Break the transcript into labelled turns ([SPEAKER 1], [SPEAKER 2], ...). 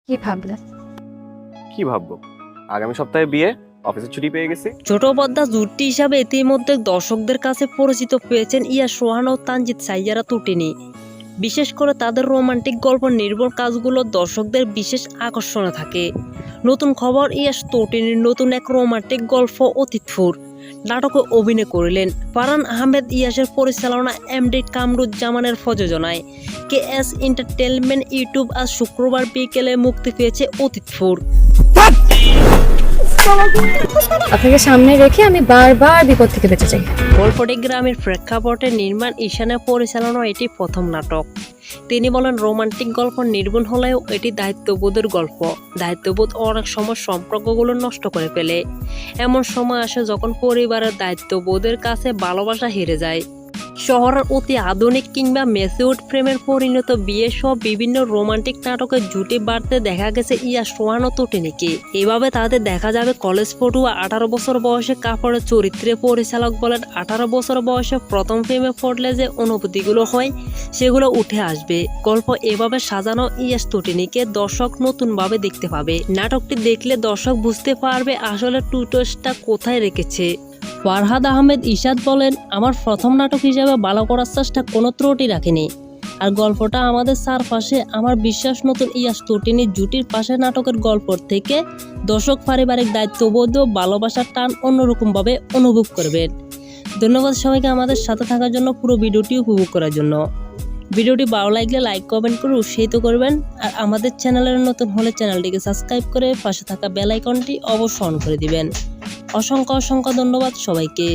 [SPEAKER 1] কি ভাবলে?
[SPEAKER 2] কি ভাববো? আগামী সপ্তাহে বিয়ে, অফিসে ছুটি পেয়ে গেছি।
[SPEAKER 3] ছোট পর্দা জুটি হিসাবে ইতিমধ্যে দর্শকদের কাছে পরিচিত পেয়েছেন ইয়া সোহান ও তানজিদ সাইয়ারা তুটিনি। বিশেষ করে তাদের রোমান্টিক গল্প নির্ভর কাজগুলো দর্শকদের বিশেষ আকর্ষণে থাকে। নতুন খবর, ইয়াস তটিনীর নতুন এক রোমান্টিক গল্প অতীতপুর নাটকে অভিনয় করিলেন। ফারহান আহমেদ ইয়াসের পরিচালনা, এমডি কামরুজ্জামানের প্রযোজনায় KS এন্টারটেইনমেন্ট ইউটিউব আজ শুক্রবার বিকেলে মুক্তি পেয়েছে অতীতপুর।
[SPEAKER 1] আপনাকে সামনে রেখে আমি বারবার বিপদ থেকে বেঁচে যাই।
[SPEAKER 3] গল্পটি গ্রামের প্রেক্ষাপটে নির্মাণ, ঈশানের পরিচালনা এটি প্রথম নাটক। তিনি বলেন, রোমান্টিক গল্প নির্ভুল হলেও এটি দায়িত্ববোধের গল্প। দায়িত্ববোধ অনেক সময় সম্পর্কগুলো নষ্ট করে ফেলে। এমন সময় আসে যখন পরিবারের দায়িত্ববোধের কাছে ভালোবাসা হেরে যায়। শহরের অতি আধুনিক কিংবা ম্যাচিউরড প্রেমের পরিণত বিয়ে সহ বিভিন্ন রোমান্টিক নাটকে জুটি বাড়তে দেখা গেছে ইয়া সোহান ও তটিনীকে। এভাবে তাদের দেখা যাবে কলেজ পড়ুয়া 18 বছর বয়সে কাপড়ের চরিত্রে। পরিচালক বলেন, 18 বছর বয়সে প্রথম প্রেমে পড়লে যে অনুভূতিগুলো হয় সেগুলো উঠে আসবে। গল্প এভাবে সাজানো ইয়াস তটিনীকে দর্শক নতুনভাবে দেখতে পাবে। নাটকটি দেখলে দর্শক বুঝতে পারবে আসলে টুইস্টটা কোথায় রেখেছে। ফারহাদ আহমেদ ইশাদ বলেন, আমার প্রথম নাটক হিসেবে ভালো করার চেষ্টা কোনো ত্রুটি রাখিনি। আর গল্পটা আমাদের চারপাশে, আমার বিশ্বাস নতুন ইয়াস তটিনী জুটির পাশে নাটকের গল্প থেকে দর্শক পারিবারিক দায়িত্ববোধ ও ভালোবাসার টান অন্যরকমভাবে অনুভব করবেন। ধন্যবাদ সবাইকে আমাদের সাথে থাকার জন্য, পুরো ভিডিওটি উপভোগ করার জন্য। ভিডিওটি ভালো লাগলে লাইক কমেন্ট করে উৎসাহিত করবেন। আর আমাদের চ্যানেলের নতুন হলে চ্যানেলটিকে সাবস্ক্রাইব করে পাশে থাকা বেল আইকনটি অবশ্যই অন করে দিবেন। অসংখ্য ধন্যবাদ সবাইকে।